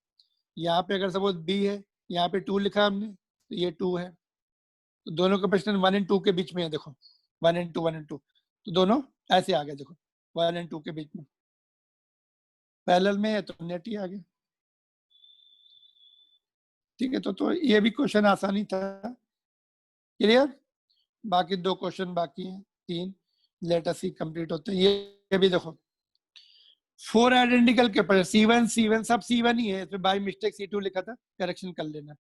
Speaker 1: यहाँ पे अगर सपोज B है, यहाँ पे 2 लिखा हमने, तो ये 2 है। तो दोनों कैपेसिटेंस 1 और 2 के बीच में है, देखो 1 और 2 1 और 2, तो दोनों ऐसे आ गए, देखो 1 और 2 के बीच में पैरेलल में है, तो नेट ही आ गया। ठीक है, तो ये भी क्वेश्चन आसानी था। क्लियर? बाकी 2 क्वेश्चन बाकी हैं, 3 लेट अस सी कंप्लीट होते हैं। ये भी देखो 4 आइडेंटिकल कैपेसिटर C1 सब C1 ही है, इसमें बाय मिस्टेक C2 लिखा था, करेक्शन कर लेना।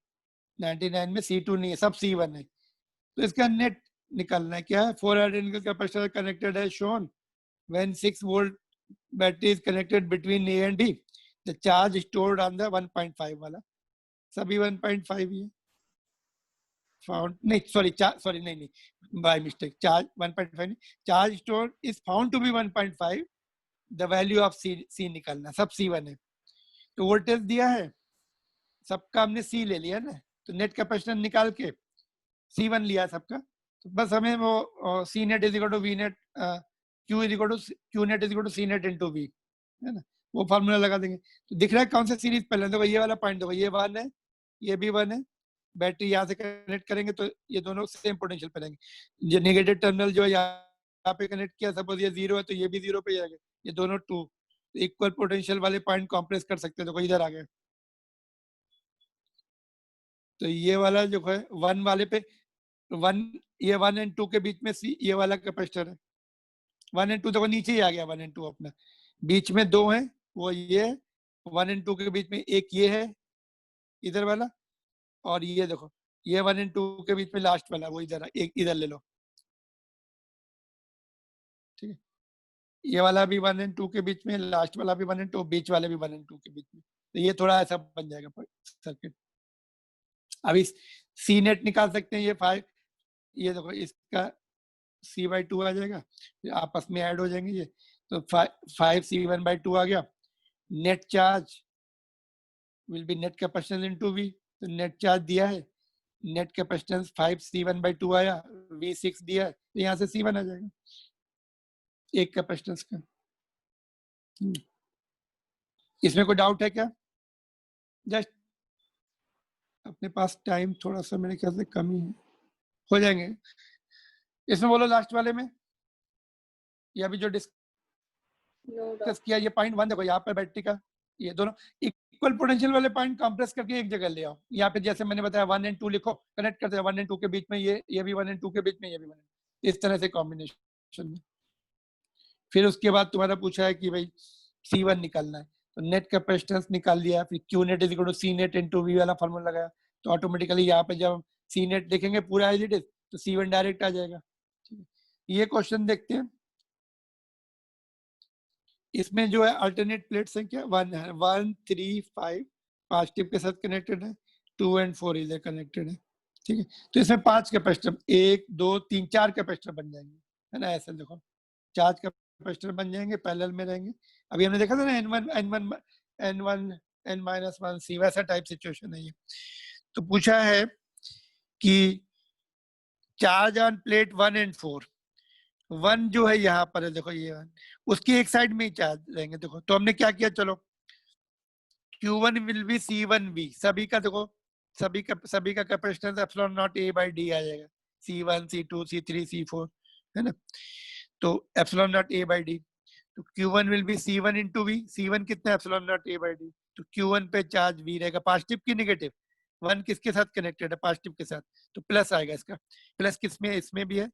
Speaker 1: 99 में C2 नहीं है, सब C1 है। तो इसका नेट निकालना है। क्या है? 4 आइडेंटिकल कैपेसिटर कनेक्टेड है shown when 6 volt battery is connected between A and B, the charge stored on the 1.5 वाला, सभी 1.5 ही है। फाउंड नहीं, सॉरी नहीं बाय मिस्टेक, चार्ज 1.5 नहीं, charge store is found to be 1.5, the value of C निकालना, सब C1 है। तो वोल्टेज दिया है, सबका हमने C ले लिया ना, तो नेट कैपेसिटेंस निकाल के C1 लिया सबका, तो बस हमें वो C net is equal to V net, Q is equal to Q net is equal to C net into V, है ना, वो फार्मूला लगा देंगे। तो दिख रहा है कौन सा सीरीज पहले, देखो ये वाला पॉइंट देखो, ये 1 है, ये भी 1 है। बैटरी यहाँ से कनेक्ट करेंगे तो ये दोनों सेम पोटेंशियल पे रहेंगे। जो नेगेटिव टर्मिनल जो है यहाँ पे कनेक्ट किया, सपोज ये 0 है, तो ये भी 0 पे जाएगा, ये दोनों 2 इक्वल पोटेंशियल वाले पॉइंट कॉम्प्रेस कर सकते हैं। देखो इधर आ गए, तो ये वाला जो है 1 वाले पे 1, ये 1 और 2 के बीच में ये वाला कैपेसिटर है। 1 और 2 देखो नीचे ही आ गया, 1 और 2 अपना, बीच में 2 है, वो ये 1 और 2 के बीच में एक ये है इधर वाला, और ये देखो ये 1 और 2 के बीच में लास्ट वाला वो इधर, एक इधर ले लो। ठीक है, ये वाला भी 1 और 2 के बीच में, लास्ट वाला भी 1 और 2, बीच वाले भी 1 और 2 के बीच में, तो ये थोड़ा ऐसा बन जाएगा सर्किट। अभी C नेट निकाल सकते हैं, ये 5, ये देखो इसका C/2 आ जाएगा, आपस में ऐड हो जाएंगे ये, तो 5 C1/2 आ गया। Net charge will be net capacitance into V, तो नेट चार्ज दिया है, नेट कैपेसिटेंस 5 C1/2 आया, V 6 दिया है, तो यहाँ से C1 आ जाएगा एक कैपेसिटेंस का। इसमें कोई डाउट है क्या? जस्ट अपने पास टाइम थोड़ा सा मेरे ख्याल से कम ही है, हो जाएंगे। इसमें बोलो लास्ट वाले में, या अभी जो डिस्कस किया, ये पॉइंट 1 देखो, यहाँ पे बैटरी का ये दोनों इक्वल पोटेंशियल वाले पॉइंट कंप्रेस करके एक जगह ले आओ। यहाँ पे जैसे मैंने बताया 1 और 2 लिखो, कनेक्ट करते हैं 1 और 2 के बीच में, ये भी 1 और 2 के बीच में, ये भी 1, इस तरह से कॉम्बिनेशन में। फिर उसके बाद तुम्हारा पूछा है कि भाई C1 निकालना है, तो नेट कैपेसिटेंस निकाल लिया, फिर Q net is equal to C net into V वाला फार्मूला लगाया, तो ऑटोमेटिकली यहाँ पे जब C net लिखेंगे पूरा एज इट इज, तो C1 डायरेक्ट आ जाएगा। ठीक है, ये क्वेश्चन देखते हैं। इसमें जो है अल्टरनेट प्लेट्स हैं क्या, 1 है, 1 3 5 5 टिप के साथ कनेक्टेड है, 2 और 4 इधर कनेक्टेड है। ठीक है, तो इसमें 5 कैपेसिटर, 1 2 3 4 कैपेसिटर बन जाएंगे, है ना, ऐसे देखो 4 कैपेसिटर बन जाएंगे, पैरेलल में रहेंगे। अभी हमने देखा था ना N1 N-1 C, वैसा टाइप सिचुएशन है ये। तो पूछा है कि चार्ज ऑन प्लेट 1 और 4, 1 जो है यहाँ पर है, देखो ये 1, उसकी एक साइड में ही चार्ज रहेंगे। देखो तो हमने क्या किया, चलो Q1 विल बी C1V, सभी का देखो, सभी का कैपेसिटेंस एप्सिलॉन नॉट A/D आ जाएगा, C1 C2 C3 C4, है ना, तो एप्सिलॉन नॉट A/D, तो Q1 will be C1 into V, C1 कितना एप्सिलॉन नॉट A/D, तो Q1 पे चार्ज V रहेगा, पॉजिटिव की नेगेटिव, 1 किसके साथ कनेक्टेड है, पॉजिटिव के साथ, तो प्लस आएगा इसका। प्लस किसमें है, इसमें भी है,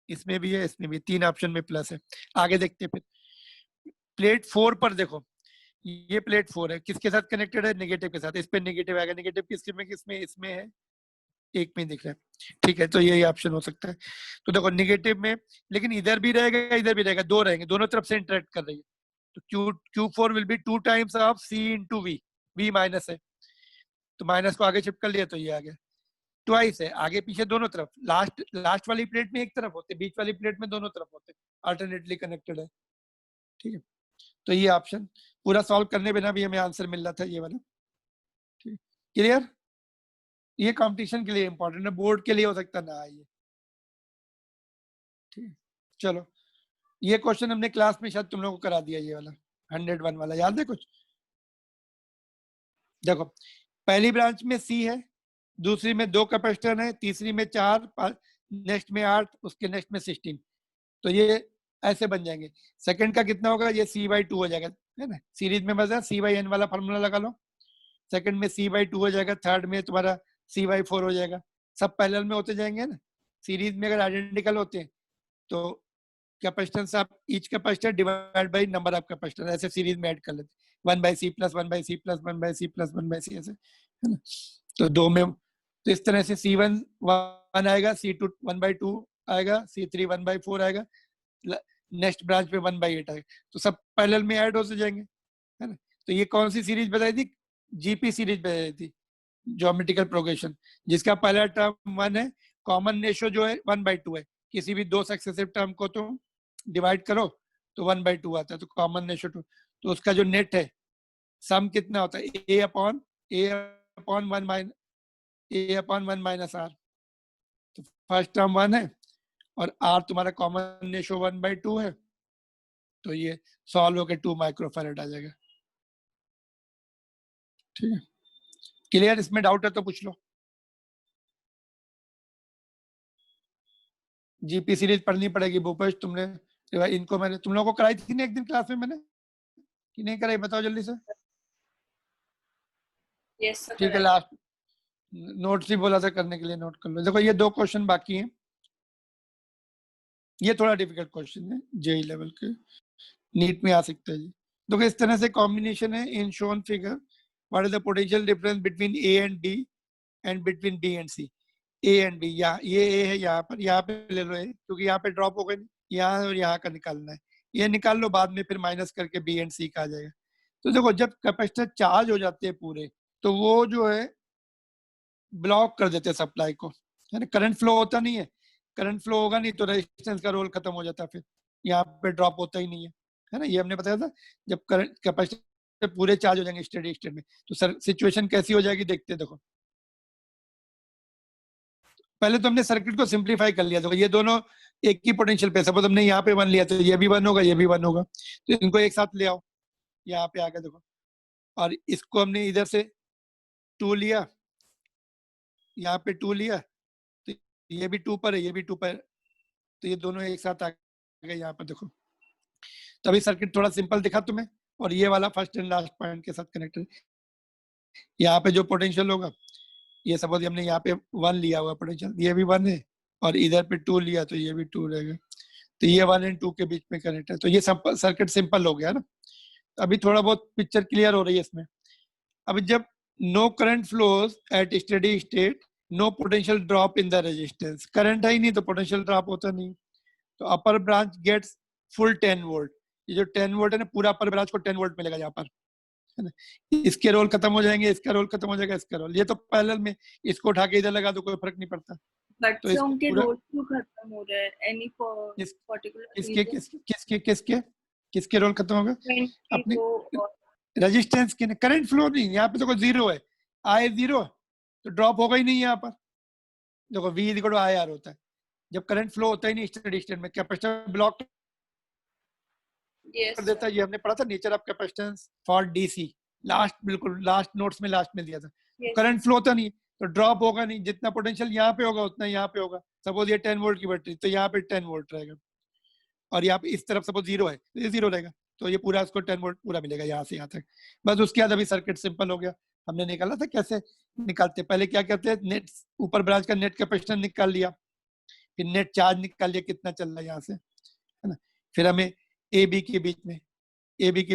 Speaker 1: इसमें भी है, इसमें भी, 3 ऑप्शन में प्लस है। आगे देखते हैं फिर प्लेट 4 पर देखो, ये प्लेट 4 है, किसके साथ कनेक्टेड है, नेगेटिव के साथ, इस पे नेगेटिव आएगा, नेगेटिव किसमें इसमें है, एक में दिख रहा है। ठीक है, तो यही ऑप्शन हो सकता है। तो देखो नेगेटिव में, लेकिन इधर भी रहेगा इधर भी रहेगा, 2 रहेंगे, दोनों तरफ से इंटरेक्ट कर रही है, तो Q4 will be 2 times of C into V, V minus है, तो माइनस को आगे शिफ्ट कर लिया, तो ये आ गया। ट्वाइस है, आगे पीछे दोनों तरफ, लास्ट वाली प्लेट में एक तरफ होते, बीच वाली प्लेट में दोनों तरफ होते, अल्टरनेटली कनेक्टेड है। ठीक है, तो ये ऑप्शन पूरा सॉल्व करने बिना भी हमें आंसर मिल रहा था ये वाला। ठीक, क्लियर? ये कंपटीशन के लिए इंपॉर्टेंट है, बोर्ड के लिए हो सकता ना आइए। ठीक, चलो ये क्वेश्चन हमने क्लास में शायद तुम लोगों को करा दिया, ये वाला 101 वाला याद है कुछ? देखो पहली ब्रांच में सी है, दूसरी में 2 कैपेसिटर है, तीसरी में 4, नेक्स्ट में 8, उसके नेक्स्ट में 16। तो ये ऐसे बन जाएंगे। सेकंड का कितना होगा? ये C/2 हो जाएगा, है ना? सीरीज में बस C/n वाला फॉर्मूला लगा लो। सेकंड में C/2 हो जाएगा, थर्ड में तुम्हारा C/4 हो जाएगा। सब पैरेलल में होते जाएंगे ना। सीरीज में अगर आइडेंटिकल होते हैं तो कैपेसिटेंस आप each capacitor divide by number of capacitor ऐसे सीरीज में ऐड कर लेते हैं। 1/C plus 1/C plus 1/C plus 1/C ऐसे, है ना? तो दो में तो इस तरह से C1 1 आएगा, C2 1/2 आएगा, C3 1/4 आएगा, नेक्स्ट ब्रांच पे 1/8 आएगा। तो सब पैरेलल में ऐड होते जाएंगे, है ना? तो ये कौन सी सीरीज बताई थी? जीपी सीरीज बताई थी, ज्योमेट्रिकल प्रोग्रेशन, जिसका पहला टर्म 1 है, कॉमन रेशियो जो है 1/2 है। किसी भी दो सक्सेसिव टर्म को तो डिवाइड करो तो 1/2 आता है, तो कॉमन रेशियो 2। तो उसका जो नेट है सम कितना होता है? a/1 minus r। तो फर्स्ट टर्म 1 है और r तुम्हारा कॉमन रेशियो 1/2 है, तो ये सॉल्व होकर 2 माइक्रोफैरेड आ जाएगा। ठीक है, क्लियर? इसमें डाउट है तो पूछ लो। जीपी सीरीज पढ़नी पड़ेगी भूपेश, तुमने इनको मैंने तुम लोगों को कराई थी ना एक दिन क्लास में मैंने, कि नहीं कराई? बताओ जल्दी से।
Speaker 2: यस सर,
Speaker 1: ठीक है, लास्ट नोट्स ही बोला था करने के लिए, नोट कर लो। देखो ये 2 क्वेश्चन बाकी हैं, ये थोड़ा डिफिकल्ट क्वेश्चन है, जेई लेवल के, नीट में आ सकता है जी। देखो इस तरह से कॉम्बिनेशन है, in shown figure what is the potential difference between A and D and between B and C. A and B, यहाँ ये ए है, यहाँ पे ले लो ए, क्योंकि यहाँ पे ड्रॉप हो गए, यहाँ और यहाँ का निकालना है, ये निकाल लो, बाद में फिर माइनस करके बी एंड सी का आ जाएगा। तो देखो जब कैपेसिटर चार्ज हो जाते हैं पूरे, तो वो जो है ब्लॉक कर देते हैं सप्लाई को, है ना? करंट फ्लो होता नहीं है, करंट फ्लो होगा नहीं तो रेजिस्टेंस का रोल खत्म हो जाता है, फिर यहाँ पे ड्रॉप होता ही नहीं है ना? ये हमने बताया था, जब करंट कैपेसिटर पूरे चार्ज हो जाएंगे स्टेडी स्टेट में, तो सर सिचुएशन कैसी हो जाएगी देखते हैं। देखो पहले तो हमने सर्किट को सिंप्लीफाई कर लिया। देखो ये दोनों एक ही पोटेंशियल पे, सपोज हमने यहाँ पे 1 लिया तो ये भी 1 होगा, ये भी 1 होगा, तो इनको एक साथ ले आओ, यहाँ पे आ गया देखो, और इसको हमने इधर से 2 लिया, यहाँ पे 2 लिया, तो ये भी 2 पर है, ये भी 2 पर, तो ये दोनों एक साथ आ गए यहाँ पर। देखो तो अभी सर्किट थोड़ा सिंपल दिखा तुम्हें, और ये वाला फर्स्ट एंड लास्ट पॉइंट के साथ कनेक्टेड। यहाँ पे जो पोटेंशियल होगा, ये सपोज हमने यहाँ पे 1 लिया हुआ पोटेंशियल, ये भी 1 है, और इधर पे 2 लिया तो ये भी 2 रहेगा, तो ये 1 और 2 के बीच में कनेक्ट है। तो ये सर्किट सिंपल हो गया ना। अभी थोड़ा बहुत पिक्चर क्लियर हो रही है इसमें। अब जब no current flows at steady state, no potential drop in the resistance, current है ही नहीं तो पोटेंशियल ड्रॉप होता नहीं, तो upper branch gets full 10 volt. ये जो 10 वोल्ट है ना, पूरा अपर ब्रांच को 10 वोल्ट मिलेगा यहाँ पर, है ना? इसके रोल खत्म हो जाएंगे, इसका रोल खत्म हो जाएगा, इसका रोल, ये तो पैरेलल में, इसको उठा के इधर लगा दो कोई फर्क नहीं पड़ता।
Speaker 2: बट
Speaker 1: तो
Speaker 2: से
Speaker 1: इसको
Speaker 2: उनके
Speaker 1: पूरा
Speaker 2: रोल क्यों खत्म हो रहे हैं? एनी पर्टिकुलर
Speaker 1: किसके किसके किसके किसके किसके रोल खत्म होगा? अपने
Speaker 2: 22 और
Speaker 1: रेजिस्टेंस के, करंट फ्लो नहीं, यहाँ पे देखो 0 है, आई 0, तो ड्रॉप होगा ही नहीं यहाँ पर। देखो V इक्वल टू IR होता है, जब करंट फ्लो होता ही नहीं स्टेडी स्टेट में, कैपेसिटर ब्लॉक
Speaker 2: यस
Speaker 1: कर देता है। ये हमने पढ़ा था nature of capacitance for DC, last, बिल्कुल लास्ट नोट्स में लास्ट में दिया था। करंट फ्लो होता नहीं तो ड्रॉप होगा नहीं, जितना पोटेंशियल यहाँ पे होगा उतना यहाँ पे होगा। सपोज ये 10 वोल्ट की बैटरी, तो यहाँ पे 10 वोल्ट रहेगा, और यहाँ पे इस तरफ सपोज 0 है तो ये 0 रहेगा, तो ये पूरा इसको 10 वोल्ट पूरा मिलेगा यहाँ से यहाँ तक। बस उसके बाद अभी सर्किट सिंपल हो गया। हमने निकाला था कैसे निकालते, पहले क्या करते हैं, नेट ऊपर ब्रांच का नेट कैपेसिटेंस निकाल लिया, फिर नेट चार्ज निकाल लिया कितना चल रहा है यहाँ से, है ना? फिर हमें ए बी के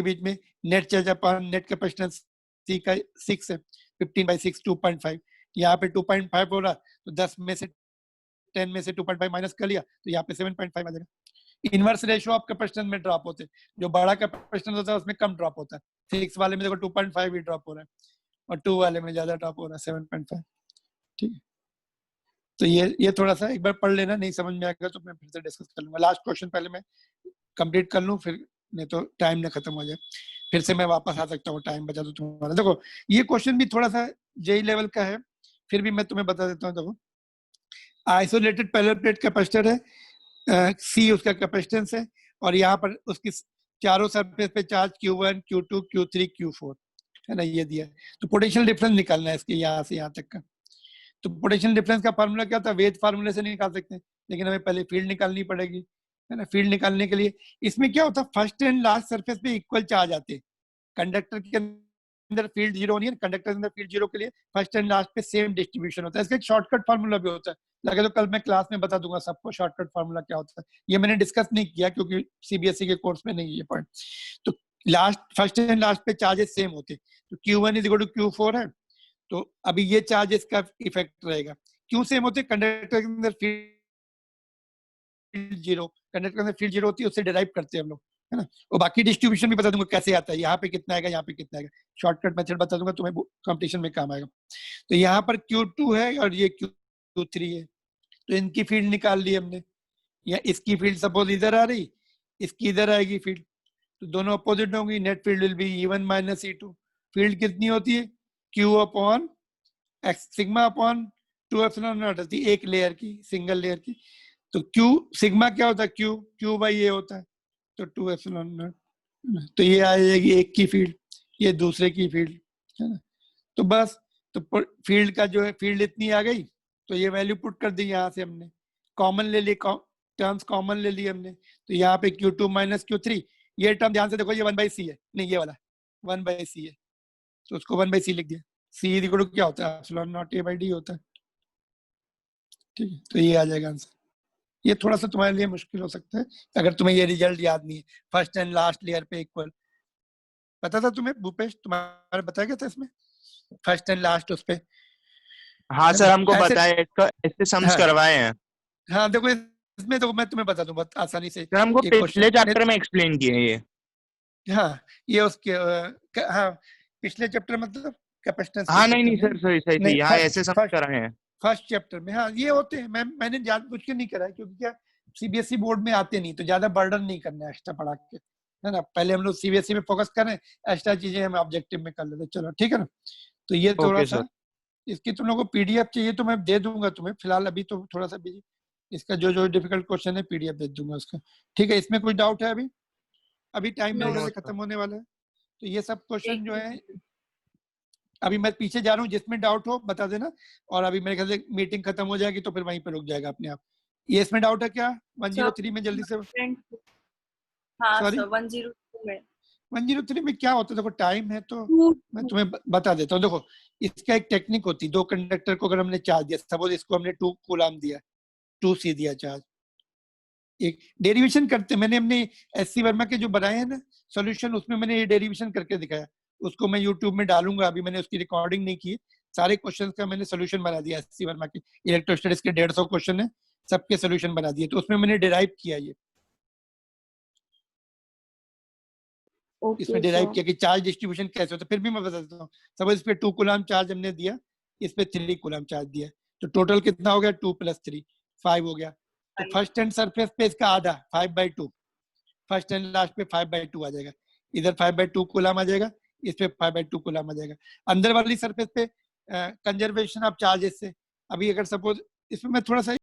Speaker 1: बीच में net charge upon net capacitance C का 6 है, 15/6 2.5, यहाँ पे 2.5 हो रहा, तो 10 में से 10 में से 2.5 माइनस कर लिया, तो यहाँ पे 7.5 आ जाएगा। इनवर्स रेशियो ऑफ कैपेसिटेंस में ड्रॉप होते हैं, जो बड़ा कैपेसिटेंस होता है उसमें कम ड्रॉप होता है। 6 वाले में देखो 2.5 ही ड्रॉप हो रहा है, और 2 वाले में ज्यादा ड्रॉप हो रहा है 7.5। ठीक है, तो ये थोड़ा सा एक बार पढ़ लेना, नहीं समझ में आएगा तो मैं फिर से डिस्कस कर लूंगा। लास्ट क्वेश्चन पहले मैं कंप्लीट कर लूं, फिर नहीं तो टाइम ना खत्म हो जाए, फिर से मैं वापस आ सकता हूँ, टाइम बचा दो तुम्हारा। देखो ये क्वेश्चन भी थोड़ा सा जेई लेवल का है, फिर भी मैं तुम्हें बता देता हूँ। देखो आइसोलेटेड पैरेलल प्लेट कैपेसिटर है, सी उसका कैपेसिटेंस है, और यहाँ पर उसकी चारों सरफेस पे charge Q1, Q2, Q3, Q4 है ना, ये दिया है। तो पोटेंशियल डिफरेंस निकालना है इसके यहाँ से यहाँ तक का। तो पोटेंशियल डिफरेंस का फार्मूला क्या होता है, वेज फार्मूले से निकाल सकते हैं, लेकिन हमें पहले फील्ड निकालनी पड़ेगी, है ना। फील्ड निकालने के लिए इसमें क्या होता है, फर्स्ट एंड लास्ट सरफेस पे इक्वल चार्ज आते हैं। कंडक्टर के अंदर फील्ड जीरो नहीं है, कंडक्टर के अंदर फील्ड जीरो के लिए फर्स्ट एंड लास्ट पे सेम डिस्ट्रीब्यूशन होता है। इसका एक शॉर्टकट फार्मूला भी होता है, लगे तो कल मैं क्लास में बता दूंगा सबको शॉर्टकट फार्मूला क्या होता है। ये मैंने डिस्कस नहीं किया क्योंकि सीबीएसई के कोर्स में नहीं है पॉइंट। तो लास्ट फर्स्ट एंड लास्ट पे चार्जेस सेम होते हैं, तो Q1 is equal to Q4 है। तो अभी ये चार्जेस का इफेक्ट रहेगा, क्यों सेम होते हैं, कंडक्टर के अंदर फील्ड जीरो, कंडक्टर के अंदर फील्ड जीरो होती है, उससे डिराइव करते हैं हम लोग, है ना। और बाकी डिस्ट्रीब्यूशन भी बता दूंगा कैसे आता है, यहाँ पे कितना आएगा, यहाँ पे कितना आएगा, शॉर्टकट मेथड बता दूंगा, तुम्हें कंपटीशन में काम आएगा। तो यहाँ पर Q2 है और ये Q3 है, तो इनकी फील्ड निकाल ली हमने। या इसकी फील्ड सपोज इधर आ रही, इसकी इधर आएगी फील्ड, तो दोनों अपोजिट होंगी, net field will be E1 minus E2। Field कितनी होती है, Q upon x, sigma upon 2 epsilon not होती है, एक लेयर की, सिंगल लेयर की। तो Q सिग्मा क्या होता है, Q बाई ये होता है, तो 2 एप्सिलॉन नॉट, तो ये आ जाएगी एक की फील्ड, ये दूसरे की फील्ड, है ना। तो बस, तो फील्ड का जो है, फील्ड इतनी आ गई, तो ये वैल्यू पुट कर दी, यहाँ से हमने कॉमन ले ली, टर्म्स कॉमन ले ली हमने, तो यहाँ पे Q2 माइनस Q3, ये टर्म ध्यान से देखो, ये 1/c है, नहीं ये वाला 1/c है, तो उसको 1/c लिख दिया। C इज इक्वल टू क्या होता है, epsilon not A by D होता है, ठीक है। तो ये आ जाएगा आंसर। ये थोड़ा सा तुम्हारे लिए मुश्किल हो सकता है अगर तुम्हें ये रिजल्ट याद नहीं है, फर्स्ट एंड लास्ट लेयर पे इक्वल। पता था तुम्हें भूपेश, तुम्हारे बताया गया था इसमें फर्स्ट एंड लास्ट उस पे?
Speaker 3: हाँ सर, हमको
Speaker 1: ऐसे,
Speaker 3: बताया, इसका ऐसे सम्स
Speaker 1: हाँ
Speaker 3: करवाए हैं
Speaker 1: हाँ, देखो इसमें तो मैं तुम्हें बता दूं बहुत आसानी से,
Speaker 3: सर, हमको
Speaker 1: ये
Speaker 3: पिछले
Speaker 1: क्वेश्चन,
Speaker 3: चैप्टर में एक्सप्लेन किए हैं ये।
Speaker 1: हाँ ये उसके हाँ पिछले चैप्टर मतलब कैपेसिटेंस के
Speaker 3: हाँ नहीं
Speaker 1: चैप्टर
Speaker 3: नहीं
Speaker 1: में,
Speaker 3: सर, सही सही
Speaker 1: नहीं
Speaker 3: सही, हाँ ऐसे सम्स
Speaker 1: फर्स्ट
Speaker 3: कराए हैं।
Speaker 1: फर्स्ट चैप्टर में, हाँ ये होते हैं। मैंने जानबूझ के नहीं करा, क्योंकि क्या सीबीएसई बोर्ड में आते नहीं, तो ज्यादा बर्डन नहीं करना है एक्स्ट्रा पढ़ा के, है ना। पहले हम लोग सीबीएसई में फोकस करें, एक्स्ट्रा चीजें हम ऑब्जेक्टिव में कर लेते, चलो ठीक है ना। तो ये थोड़ा
Speaker 3: ओके
Speaker 1: सा,
Speaker 3: सर।
Speaker 1: इसकी तुम लोगों को पीडीएफ चाहिए तो मैं दे दूंगा तुम्हें, फिलहाल अभी तो थोड़ा सा बिजी, इसका जो जो डिफिकल्ट क्वेश्चन है पीडीएफ दे दूंगा उसका, ठीक है। इसमें कोई डाउट है अभी? अभी टाइम मेरे
Speaker 2: नो
Speaker 1: ख्याल
Speaker 3: नो
Speaker 1: से
Speaker 3: सर।
Speaker 1: खत्म होने वाला है, तो ये सब क्वेश्चन जो है
Speaker 2: एक
Speaker 1: अभी मैं पीछे जा रहा हूँ, जिसमें डाउट हो बता देना, और अभी मेरे ख्याल से मीटिंग खत्म हो जाएगी तो फिर वहीं पे रुक जाएगा अपने आप। ये इसमें डाउट है क्या 103 में, जल्दी से?
Speaker 2: हाँ
Speaker 1: सॉरी,
Speaker 2: सर 102 में
Speaker 1: 103 में क्या होता है, देखो टाइम है तो मैं तुम्हें बता देता हूँ। देखो इसका एक टेक्निक होती है, दो कंडक्टर को अगर हमने चार्ज दिया, सपोज इसको हमने 2 कूलम दिया, 2C दिया चार्ज, एक डेरिवेशन करते, मैंने हमने SC वर्मा के जो बनाए हैं ना सॉल्यूशन, उसमें मैंने ये डेरिवेशन करके दिखाया, उसको मैं यूट्यूब में डालूंगा, अभी मैंने उसकी रिकॉर्डिंग नहीं की, सारे क्वेश्चंस का मैंने सोल्यूशन बना दिया। SC वर्मा के इलेक्ट्रोस्टैटिक्स के 150 क्वेश्चन है, सबके सोल्यूशन बना दिए, तो उसमें मैंने डिराइव किया ये, इसमें
Speaker 2: ओके
Speaker 1: डिराइव
Speaker 2: सर
Speaker 1: किया कि चार्ज डिस्ट्रीब्यूशन कैसे होता है। फिर भी मैं बता देता हूँ, सपोज इस पे 2 कूलम चार्ज हमने दिया, इस पे 3 कूलम चार्ज दिया, तो टोटल कितना हो गया, 2 + 3 5 हो गया। तो फर्स्ट एंड सरफेस पे इसका आधा 5/2, फर्स्ट एंड लास्ट पे 5/2 आ जाएगा, इधर 5/2 कूलम आ जाएगा, इस पे 5/2 कूलम आ जाएगा। अंदर वाली सरफेस पे कंजर्वेशन ऑफ चार्जेस से, अभी अगर सपोज इसमें मैं थोड़ा सा